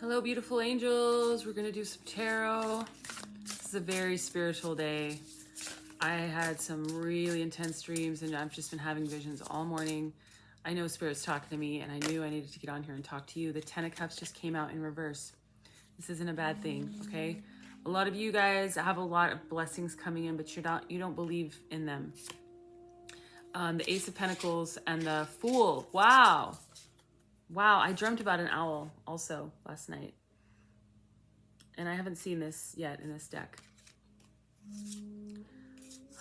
Hello, beautiful angels. We're going to do some tarot. This is a very spiritual day. I had some really intense dreams and I've just been having visions all morning. I know Spirit's talking to me and I knew I needed to get on here and talk to you. The Ten of Cups just came out in reverse. This isn't a bad thing, okay? A lot of you guys have a lot of blessings coming in, but you don't believe in them. The Ace of Pentacles and the Fool. Wow. Wow, I dreamt about an owl also last night. And I haven't seen this yet in this deck.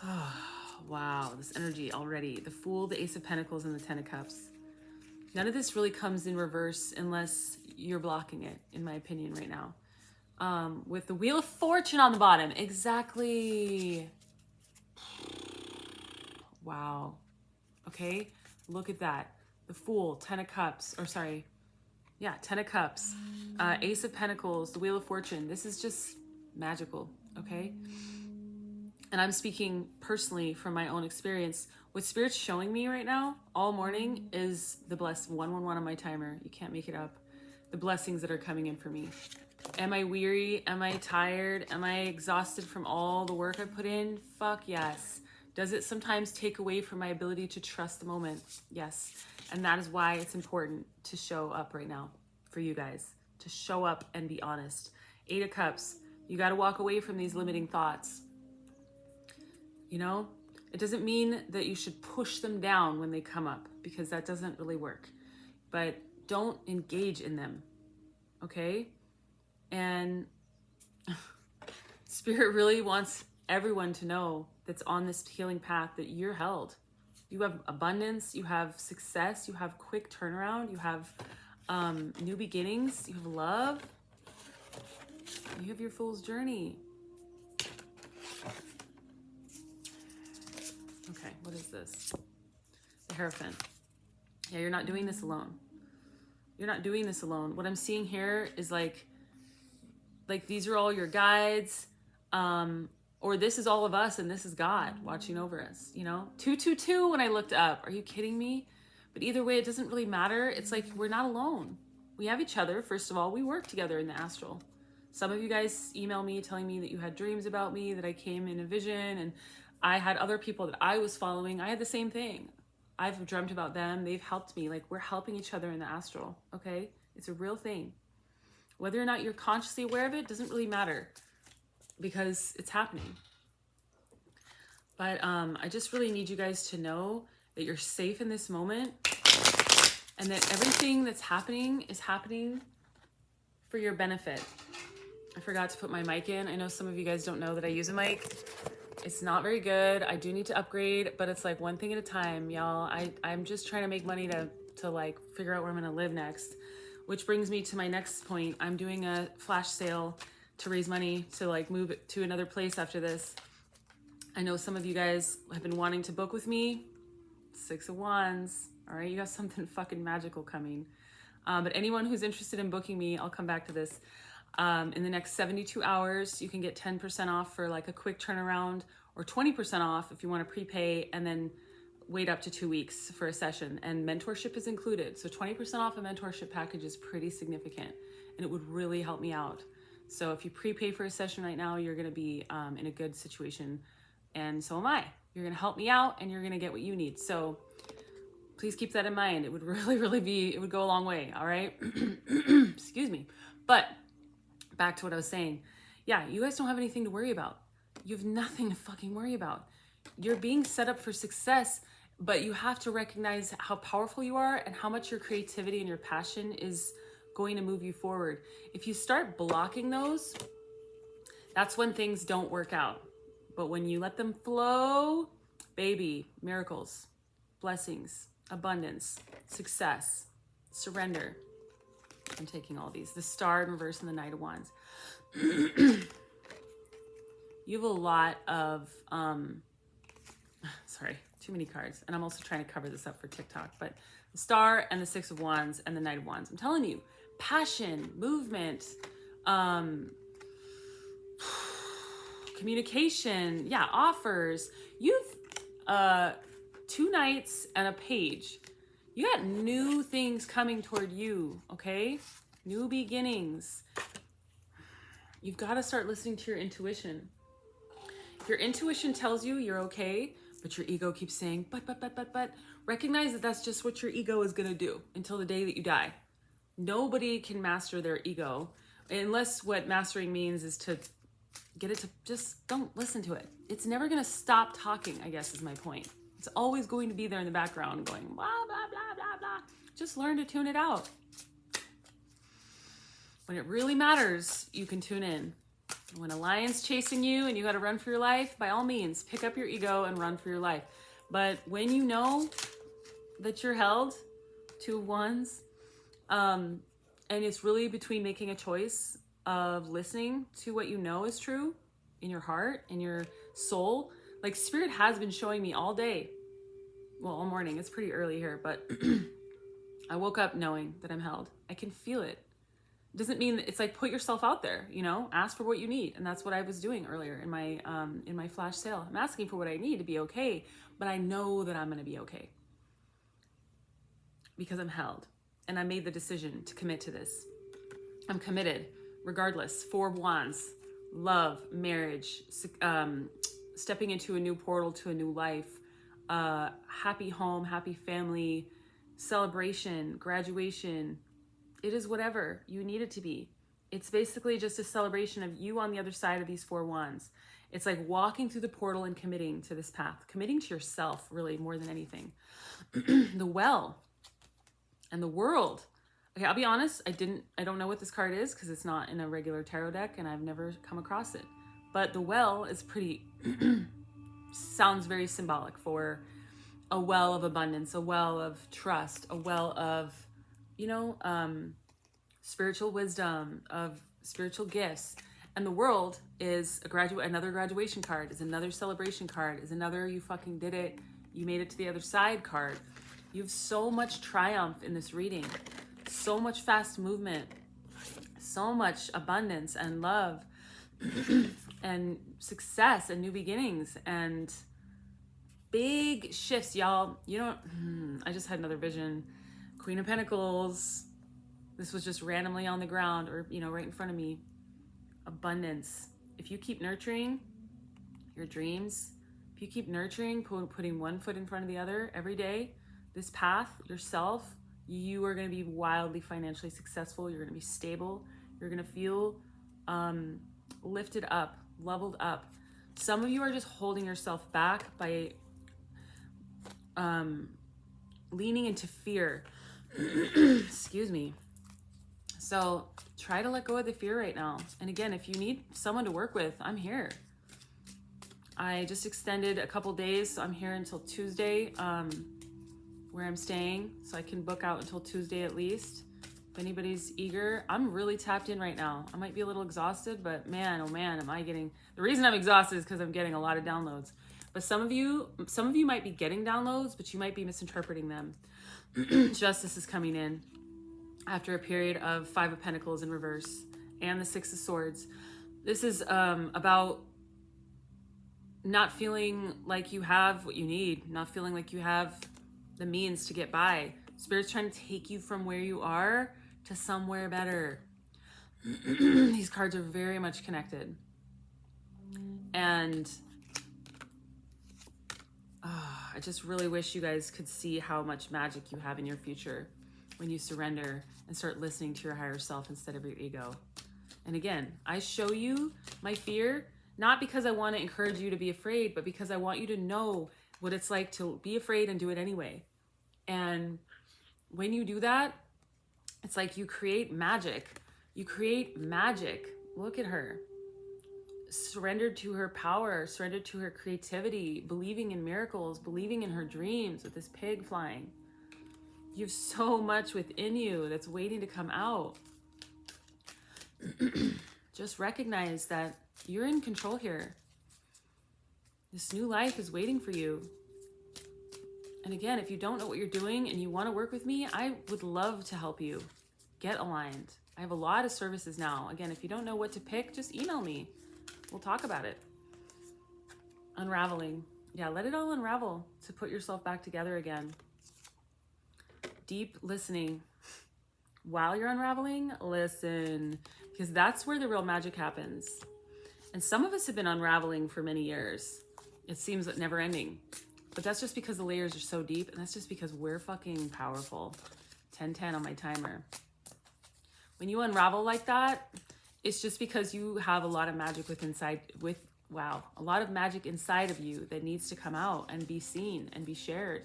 Oh, wow, this energy already. The Fool, the Ace of Pentacles, and the Ten of Cups. None of this really comes in reverse unless you're blocking it, in my opinion, right now. With the Wheel of Fortune on the bottom. Exactly. Wow. Okay, look at that. The Fool, Ten of Cups, or sorry, yeah, Ten of Cups, Ace of Pentacles, the Wheel of Fortune. This is just magical, okay? And I'm speaking personally from my own experience. What Spirit's showing me right now, all morning, is the 111 on my timer. You can't make it up. The blessings that are coming in for me. Am I weary? Am I tired? Am I exhausted from all the work I put in? Fuck yes. Does it sometimes take away from my ability to trust the moment? Yes. And that is why it's important to show up right now for you guys, to show up and be honest. Eight of Cups, you got to walk away from these limiting thoughts. You know, it doesn't mean that you should push them down when they come up, because that doesn't really work. But don't engage in them, okay? And Spirit really wants everyone to know that's on this healing path that you're held. You have abundance, you have success, you have quick turnaround, you have new beginnings, you have love, you have your Fool's journey. Okay, what is this? The Hierophant. Yeah, you're not doing this alone. You're not doing this alone. What I'm seeing here is like these are all your guides, or this is all of us and this is God watching over us, you know? 222 when I looked up. Are you kidding me? But either way, it doesn't really matter. It's like we're not alone. We have each other. First of all, we work together in the astral. Some of you guys email me telling me that you had dreams about me, that I came in a vision, and I had other people that I was following. I had the same thing. I've dreamt about them. They've helped me. Like, we're helping each other in the astral, okay? It's a real thing. Whether or not you're consciously aware of it doesn't really matter, because it's happening. But I just really need you guys to know that you're safe in this moment, and that everything that's happening is happening for your benefit. I forgot to put my mic in. I know some of you guys don't know that I use a mic. It's not very good. I do need to upgrade, but it's like one thing at a time, y'all. I'm just trying to make money to like figure out where I'm gonna live next. Which brings me to my next point. I'm doing a flash sale to raise money to like move it to another place after this. I know some of you guys have been wanting to book with me. Six of Wands. All right, you got something fucking magical coming. But anyone who's interested in booking me, I'll come back to this. In the next 72 hours, you can get 10% off for like a quick turnaround, or 20% off if you want to prepay and then wait up to 2 weeks for a session. And mentorship is included. So 20% off a mentorship package is pretty significant, and it would really help me out. So if you prepay for a session right now, you're going to be in a good situation. And so am I. You're going to help me out and you're going to get what you need. So please keep that in mind. It would really it would go a long way. All right. Excuse me. But back to what I was saying. Yeah, you guys don't have anything to worry about. You have nothing to fucking worry about. You're being set up for success, but you have to recognize how powerful you are and how much your creativity and your passion is going to move you forward. If you start blocking those, that's when things don't work out. But when you let them flow, baby, miracles, blessings, abundance, success, surrender. I'm taking all these. The Star in reverse and the Knight of Wands. You have a lot of, sorry, too many cards. And I'm also trying to cover this up for TikTok. But the Star and the Six of Wands and the Knight of Wands. I'm telling you, passion, movement, communication, yeah, offers. You've 2 Knights and a Page. You got new things coming toward you, okay? New beginnings. You've got to start listening to your intuition. If your intuition tells you you're okay, but your ego keeps saying, but, recognize that that's just what your ego is going to do until the day that you die. Nobody can master their ego unless what mastering means is to get it to just don't listen to it. It's never going to stop talking, I guess is my point. It's always going to be there in the background going blah, blah, blah, blah, blah. Just learn to tune it out. When it really matters, you can tune in. When a lion's chasing you and you got to run for your life, by all means, pick up your ego and run for your life. But when you know that you're held, 2 of Wands, and it's really between making a choice of listening to what you know is true in your heart, in your soul. Like Spirit has been showing me all day, well, all morning. It's pretty early here, but I woke up knowing that I'm held. I can feel it. Doesn't mean it's like put yourself out there, you know, ask for what you need. And that's what I was doing earlier in my flash sale. I'm asking for what I need to be okay, but I know that I'm going to be okay because I'm held and I made the decision to commit to this. I'm committed regardless. 4 of Wands, love, marriage, stepping into a new portal to a new life, happy home, happy family, celebration, graduation. It is whatever you need it to be. It's basically just a celebration of you on the other side of these 4 wands. It's like walking through the portal and committing to this path, committing to yourself really more than anything. The well and the world. Okay, I'll be honest, I don't know what this card is because it's not in a regular tarot deck and I've never come across it. But the well is pretty, sounds very symbolic for a well of abundance, a well of trust, a well of, spiritual wisdom, of spiritual gifts. And the world is another graduation card, is another celebration card, is another you fucking did it, you made it to the other side card. You have so much triumph in this reading, so much fast movement, so much abundance and love and success and new beginnings and big shifts, y'all. I just had another vision. Queen of Pentacles. This was just randomly on the ground or, right in front of me. Abundance. If you keep nurturing your dreams, if you keep nurturing, putting one foot in front of the other every day, this path, yourself, you are going to be wildly financially successful. You're going to be stable. You're going to feel lifted up, leveled up. Some of you are just holding yourself back by leaning into fear. Excuse me. So try to let go of the fear right now. And again, if you need someone to work with, I'm here. I just extended a couple days. So I'm here until Tuesday, where I'm staying. So I can book out until Tuesday at least. If anybody's eager, I'm really tapped in right now. I might be a little exhausted, but man, oh man, the reason I'm exhausted is because I'm getting a lot of downloads. But some of you might be getting downloads, but you might be misinterpreting them. Justice is coming in after a period of 5 of Pentacles in reverse and the 6 of Swords. This is about not feeling like you have what you need, not feeling like you have the means to get by. Spirit's trying to take you from where you are to somewhere better. These cards are very much connected. And I just really wish you guys could see how much magic you have in your future when you surrender and start listening to your higher self instead of your ego. And again, I show you my fear, not because I want to encourage you to be afraid, but because I want you to know what it's like to be afraid and do it anyway. And when you do that, it's like you create magic. You create magic. Look at her. Surrendered to her power, surrendered to her creativity, believing in miracles, believing in her dreams with this pig flying. You have so much within you that's waiting to come out. Just recognize that you're in control here. This new life is waiting for you. And again, if you don't know what you're doing and you want to work with me, I would love to help you get aligned. I have a lot of services now. Again, if you don't know what to pick, just email me. We'll talk about it. Unraveling. Yeah, let it all unravel to put yourself back together again. Deep listening. while you're unraveling, listen, because that's where the real magic happens. And some of us have been unraveling for many years. It seems like never ending. But that's just because the layers are so deep, and that's just because we're fucking powerful. 10:10 on my timer. When you unravel like that, it's just because you have a lot of magic a lot of magic inside of you that needs to come out and be seen and be shared.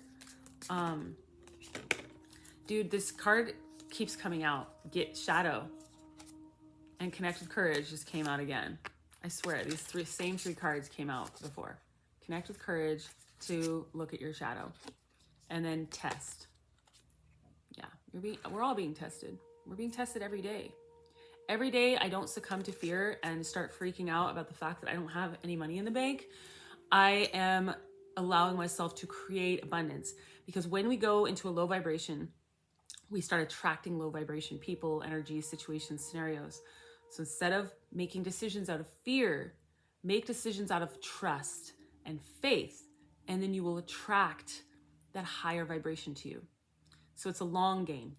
Dude, this card keeps coming out. Get shadow and connect with courage just came out again. I swear, these same three cards came out before. Connect with courage to look at your shadow, and then test. Yeah, we're all being tested. We're being tested every day. Every day I don't succumb to fear and start freaking out about the fact that I don't have any money in the bank. I am allowing myself to create abundance, because when we go into a low vibration, we start attracting low vibration people, energies, situations, scenarios. So instead of making decisions out of fear, make decisions out of trust and faith, and then you will attract that higher vibration to you. So it's a long game.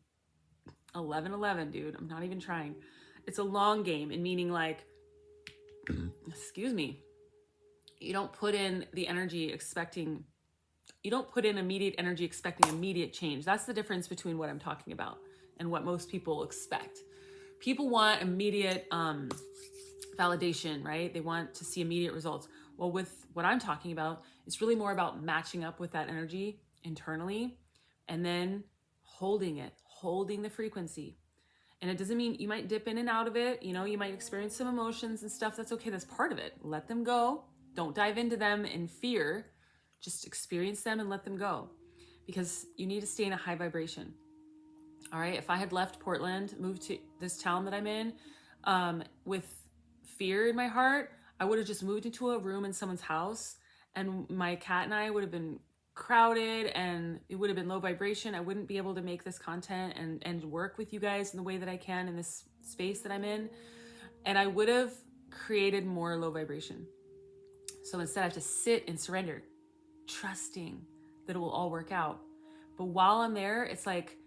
11-11, dude. I'm not even trying. It's a long game, in meaning like, excuse me, you don't put in the energy expecting, you don't put in immediate energy expecting immediate change. That's the difference between what I'm talking about and what most people expect. People want immediate validation, right? They want to see immediate results. Well, with what I'm talking about, it's really more about matching up with that energy internally and then holding it, holding the frequency. And it doesn't mean you might dip in and out of it. You know, you might experience some emotions and stuff. That's okay. That's part of it. Let them go. Don't dive into them in fear. Just experience them and let them go, because you need to stay in a high vibration. All right. If I had left Portland, moved to this town that I'm in, with fear in my heart, I would have just moved into a room in someone's house, and my cat and I would have been crowded, and it would have been low vibration. I wouldn't be able to make this content and work with you guys in the way that I can in this space that I'm in. And I would have created more low vibration. So instead I have to sit and surrender, trusting that it will all work out. But while I'm there, it's like,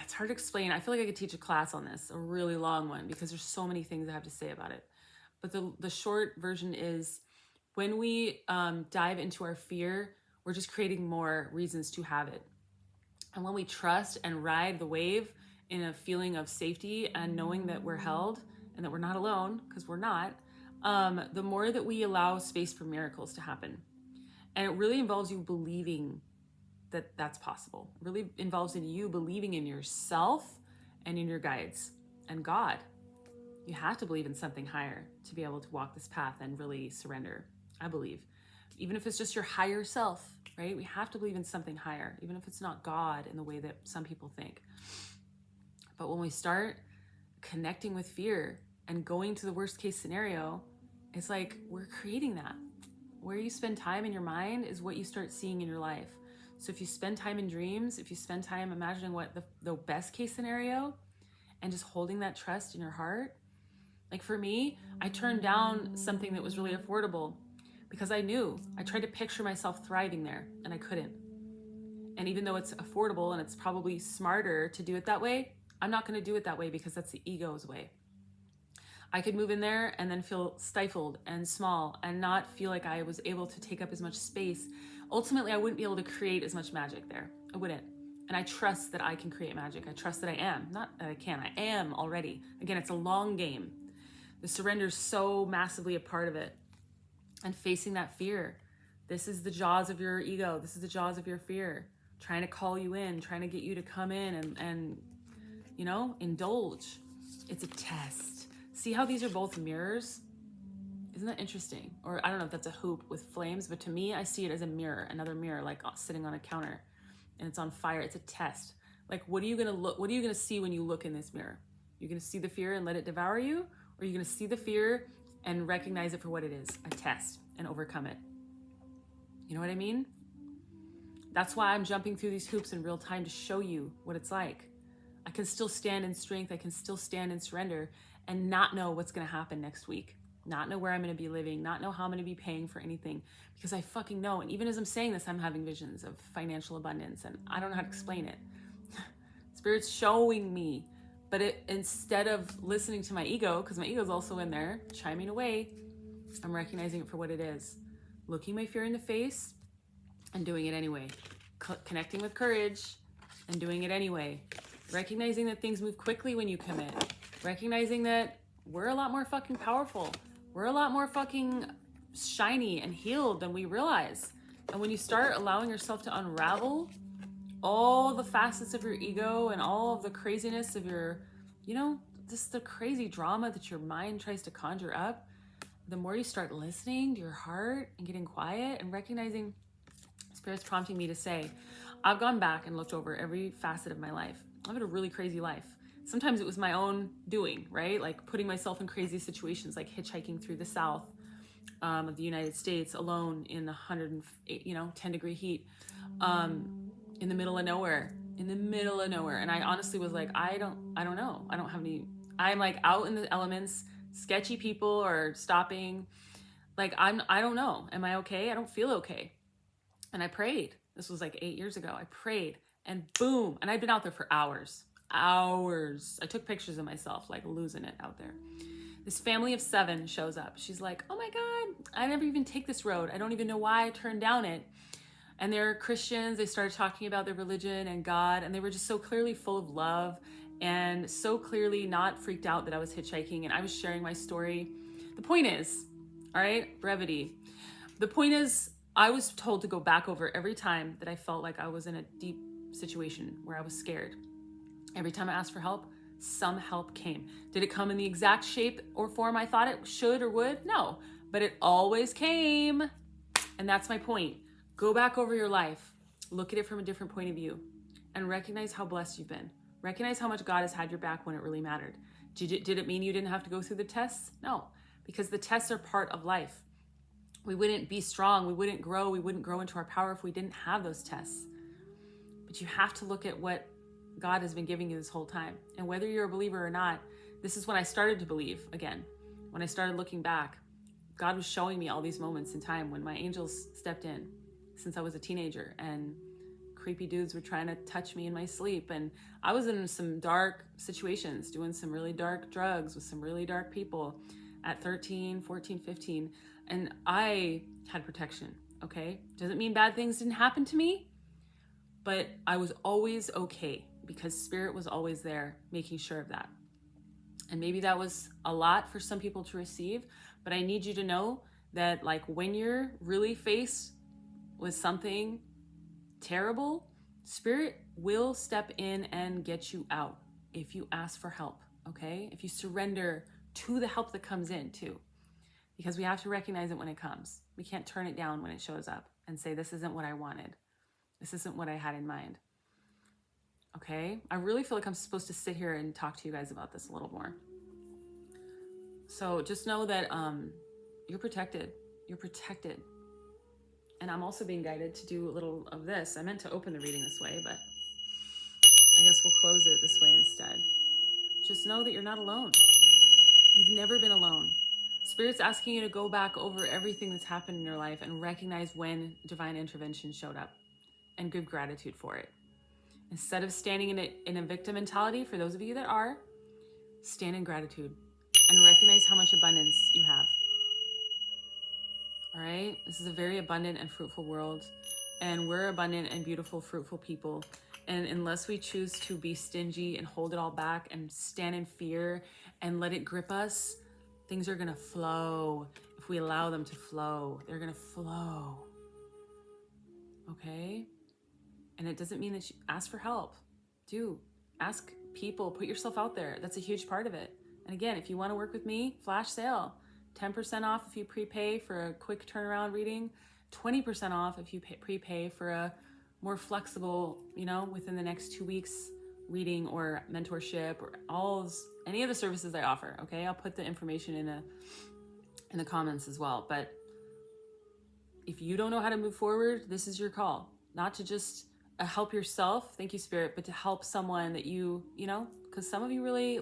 it's hard to explain. I feel like I could teach a class on this, a really long one, because there's so many things I have to say about it. But the short version is, when we dive into our fear, we're just creating more reasons to have it. And when we trust and ride the wave in a feeling of safety and knowing that we're held and that we're not alone, because we're not, the more that we allow space for miracles to happen. And it really involves you believing that that's possible. It really involves in you believing in yourself and in your guides and God. You have to believe in something higher to be able to walk this path and really surrender, I believe. Even if it's just your higher self, right? We have to believe in something higher, even if it's not God in the way that some people think. But when we start connecting with fear and going to the worst case scenario, it's like we're creating that. Where you spend time in your mind is what you start seeing in your life. So if you spend time in dreams, if you spend time imagining what the best case scenario and just holding that trust in your heart, like for me, I turned down something that was really affordable because I tried to picture myself thriving there, and I couldn't. And even though it's affordable and it's probably smarter to do it that way, I'm not going to do it that way, because that's the ego's way. I could move in there and then feel stifled and small and not feel like I was able to take up as much space. Ultimately, I wouldn't be able to create as much magic there. I wouldn't. And I trust that I can create magic. I trust that I am. Not that I can, I am already. Again, it's a long game. The surrender is so massively a part of it. And facing that fear. This is the jaws of your ego. This is the jaws of your fear. Trying to call you in, trying to get you to come in and you know, indulge. It's a test. See how these are both mirrors? Isn't that interesting? Or I don't know if that's a hoop with flames, but to me, I see it as a mirror, another mirror, like sitting on a counter, and it's on fire. It's a test. Like, what are you gonna see when you look in this mirror? You're gonna see the fear and let it devour you? Or are you gonna see the fear and recognize it for what it is, a test, and overcome it? You know what I mean? That's why I'm jumping through these hoops in real time, to show you what it's like. I can still stand in strength. I can still stand in surrender and not know what's going to happen next week. Not know where I'm going to be living. Not know how I'm going to be paying for anything, because I fucking know. And even as I'm saying this, I'm having visions of financial abundance, and I don't know how to explain it. Spirit's showing me But instead of listening to my ego, because my ego is also in there chiming away, I'm recognizing it for what it is. Looking my fear in the face and doing it anyway. Connecting with courage and doing it anyway. Recognizing that things move quickly when you commit. Recognizing that we're a lot more fucking powerful. We're a lot more fucking shiny and healed than we realize. And when you start allowing yourself to unravel all the facets of your ego and all of the craziness of your, just the crazy drama that your mind tries to conjure up, the more you start listening to your heart and getting quiet and recognizing Spirit's prompting me to say, I've gone back and looked over every facet of my life. I've had a really crazy life. Sometimes it was my own doing, right? Like putting myself in crazy situations, like hitchhiking through the South of the United States alone in 10-degree heat. In the middle of nowhere. And I honestly was like, I don't know. I don't have any, I'm like out in the elements, sketchy people are stopping. Like, I don't know. Am I okay? I don't feel okay. And I prayed. This was like 8 years ago. I prayed and boom. And I'd been out there for hours. I took pictures of myself, like losing it out there. This family of 7 shows up. She's like, oh my God, I never even take this road. I don't even know why I turned down it. And they're Christians. They started talking about their religion and God, and they were just so clearly full of love and so clearly not freaked out that I was hitchhiking and I was sharing my story. The point is, all right, brevity. The point is, I was told to go back over every time that I felt like I was in a deep situation where I was scared. Every time I asked for help, some help came. Did it come in the exact shape or form I thought it should or would? No, but it always came. And that's my point. Go back over your life, look at it from a different point of view, and recognize how blessed you've been. Recognize how much God has had your back when it really mattered. Did it mean you didn't have to go through the tests? No, because the tests are part of life. We wouldn't be strong, we wouldn't grow into our power if we didn't have those tests. But you have to look at what God has been giving you this whole time. And whether you're a believer or not, this is when I started to believe again. When I started looking back, God was showing me all these moments in time when my angels stepped in since I was a teenager and creepy dudes were trying to touch me in my sleep. And I was in some dark situations, doing some really dark drugs with some really dark people at 13, 14, 15. And I had protection, okay? Doesn't mean bad things didn't happen to me, but I was always okay because Spirit was always there making sure of that. And maybe that was a lot for some people to receive, but I need you to know that like when you're really faced with something terrible, Spirit will step in and get you out if you ask for help, okay? If you surrender to the help that comes in too, because we have to recognize it when it comes. We can't turn it down when it shows up and say, this isn't what I wanted. This isn't what I had in mind. Okay? I really feel like I'm supposed to sit here and talk to you guys about this a little more. So just know that you're protected. You're protected. And I'm also being guided to do a little of this. I meant to open the reading this way, but I guess we'll close it this way instead. Just know that you're not alone. You've never been alone. Spirit's asking you to go back over everything that's happened in your life and recognize when divine intervention showed up and give gratitude for it. Instead of standing in a victim mentality, for those of you that are, stand in gratitude and recognize how much abundance you have. All right? This is a very abundant and fruitful world, and we're abundant and beautiful, fruitful people. And unless we choose to be stingy and hold it all back and stand in fear and let it grip us, things are going to flow. If we allow them to flow, they're going to flow. Okay? And it doesn't mean that you ask for help. Do. Ask people. Put yourself out there. That's a huge part of it. And again, if you want to work with me, flash sale. 10% off if you prepay for a quick turnaround reading. 20% off if you prepay for a more flexible, within the next 2 weeks reading or mentorship or any of the services I offer. Okay, I'll put the information in the comments as well. But if you don't know how to move forward, this is your call. Not to just help yourself, thank you, Spirit, but to help someone that because some of you really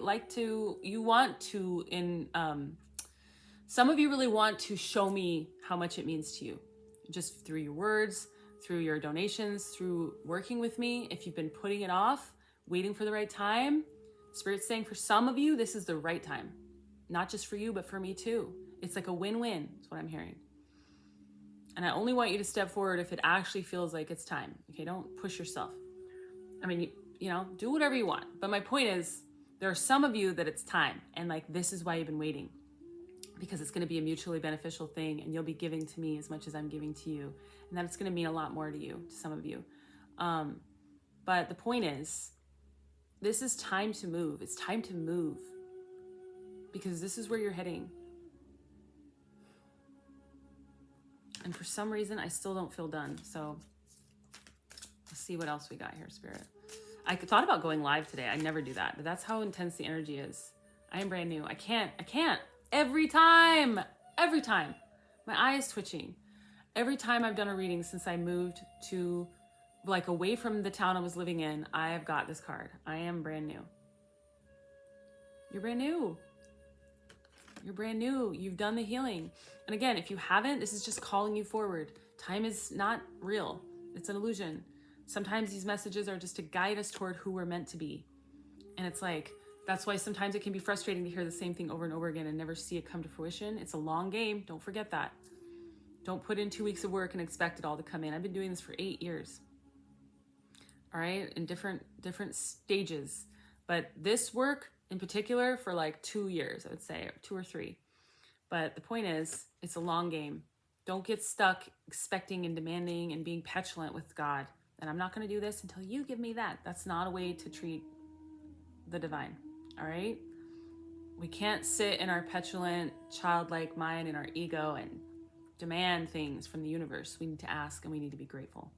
some of you really want to show me how much it means to you, just through your words, through your donations, through working with me. If you've been putting it off, waiting for the right time, Spirit's saying for some of you, this is the right time. Not just for you, but for me too. It's like a win-win, is what I'm hearing. And I only want you to step forward if it actually feels like it's time. Okay, don't push yourself. I mean, do whatever you want. But my point is, there are some of you that it's time. And like, this is why you've been waiting. Because it's going to be a mutually beneficial thing. And you'll be giving to me as much as I'm giving to you. And that's going to mean a lot more to you, to some of you. But the point is, this is time to move. It's time to move. Because this is where you're heading. And for some reason, I still don't feel done. So let's see what else we got here, Spirit. I thought about going live today. I never do that. But that's how intense the energy is. I am brand new. I can't. Every time. My eye is twitching. Every time I've done a reading since I moved to, like, away from the town I was living in, I have got this card. I am brand new. You're brand new. You're brand new. You've done the healing. And again, if you haven't, this is just calling you forward. Time is not real. It's an illusion. Sometimes these messages are just to guide us toward who we're meant to be. And it's like, that's why sometimes it can be frustrating to hear the same thing over and over again and never see it come to fruition. It's a long game. Don't forget that. Don't put in 2 weeks of work and expect it all to come in. I've been doing this for 8 years. All right, in different stages. But this work in particular for like 2 years, I would say, or 2 or 3. But the point is, it's a long game. Don't get stuck expecting and demanding and being petulant with God. And I'm not going to do this until you give me that. That's not a way to treat the divine. All right? We can't sit in our petulant, childlike mind and our ego and demand things from the universe. We need to ask and we need to be grateful.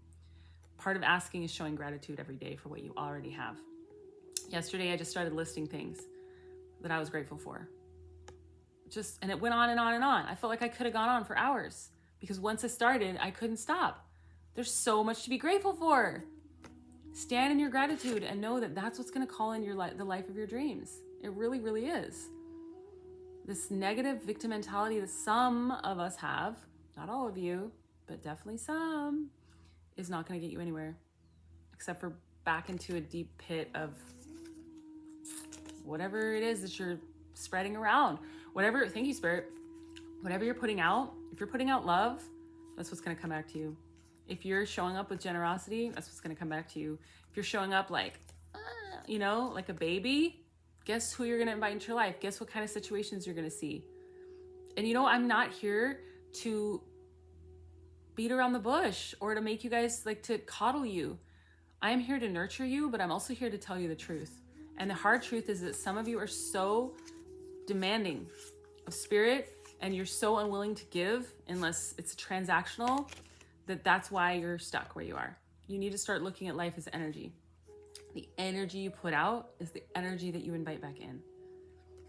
Part of asking is showing gratitude every day for what you already have. Yesterday, I just started listing things that I was grateful for. And it went on and on and on. I felt like I could have gone on for hours because once I started, I couldn't stop. There's so much to be grateful for. Stand in your gratitude and know that that's what's going to call in your the life of your dreams. It really, really is. This negative victim mentality that some of us have, not all of you, but definitely some, is not going to get you anywhere except for back into a deep pit of whatever it is that you're spreading around. Whatever, thank you, Spirit. Whatever you're putting out, if you're putting out love, that's what's going to come back to you. If you're showing up with generosity, that's what's going to come back to you. If you're showing up like, like a baby, guess who you're going to invite into your life? Guess what kind of situations you're going to see? And I'm not here to beat around the bush or to make you guys to coddle you. I am here to nurture you, but I'm also here to tell you the truth. And the hard truth is that some of you are so demanding of spirit and you're so unwilling to give unless it's transactional, that's why you're stuck where you are. You need to start looking at life as energy. The energy you put out is the energy that you invite back in.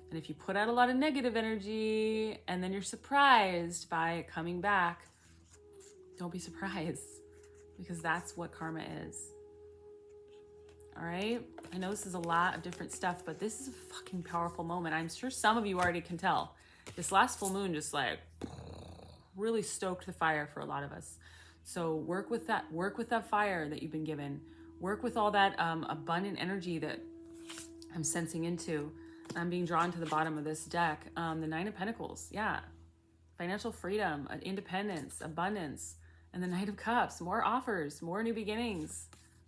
And if you put out a lot of negative energy and then you're surprised by it coming back, don't be surprised because that's what karma is. All right? I know this is a lot of different stuff, but this is a fucking powerful moment. I'm sure some of you already can tell. This last full moon just really stoked the fire for a lot of us. So work with that fire that you've been given. Work with all that abundant energy that I'm sensing into. I'm being drawn to the bottom of this deck. The Nine of Pentacles, yeah. Financial freedom, independence, abundance. And the Knight of Cups, more offers, more new beginnings,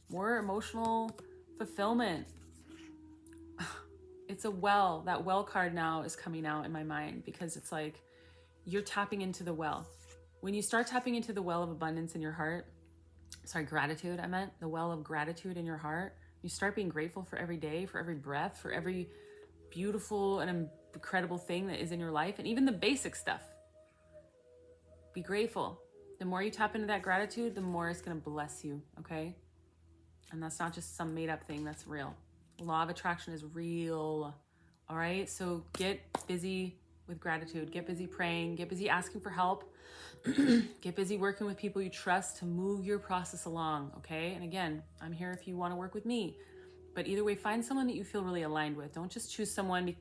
more emotional fulfillment. It's a well. That well card now is coming out in my mind because it's like you're tapping into the well. When you start tapping into the well of abundance in your heart, gratitude, I meant the well of gratitude in your heart. You start being grateful for every day, for every breath, for every beautiful and incredible thing that is in your life, and even the basic stuff. Be grateful. The more you tap into that gratitude, the more it's going to bless you, okay? And that's not just some made up thing, that's real. Law of attraction is real, all right? So get busy with gratitude. Get busy praying. Get busy asking for help. Get busy working with people you trust to move your process along, okay? And again, I'm here if you want to work with me. But either way, find someone that you feel really aligned with. Don't just choose someone.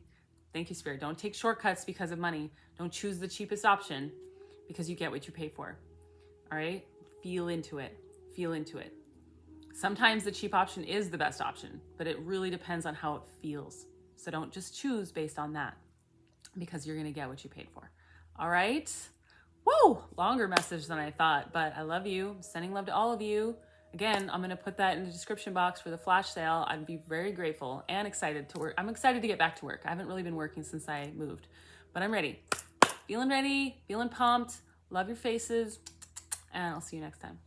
Thank you, Spirit. Don't take shortcuts because of money. Don't choose the cheapest option because you get what you pay for, all right? Feel into it. Feel into it. Sometimes the cheap option is the best option. but it really depends on how it feels. So don't just choose based on that, because you're going to get what you paid for. All right. Woo! Longer message than I thought, but I love you. I'm sending love to all of you. Again, I'm going to put that in the description box for the flash sale. I'd be very grateful and excited to work. I'm excited to get back to work. I haven't really been working since I moved, but I'm ready, feeling pumped. Love your faces, and I'll see you next time.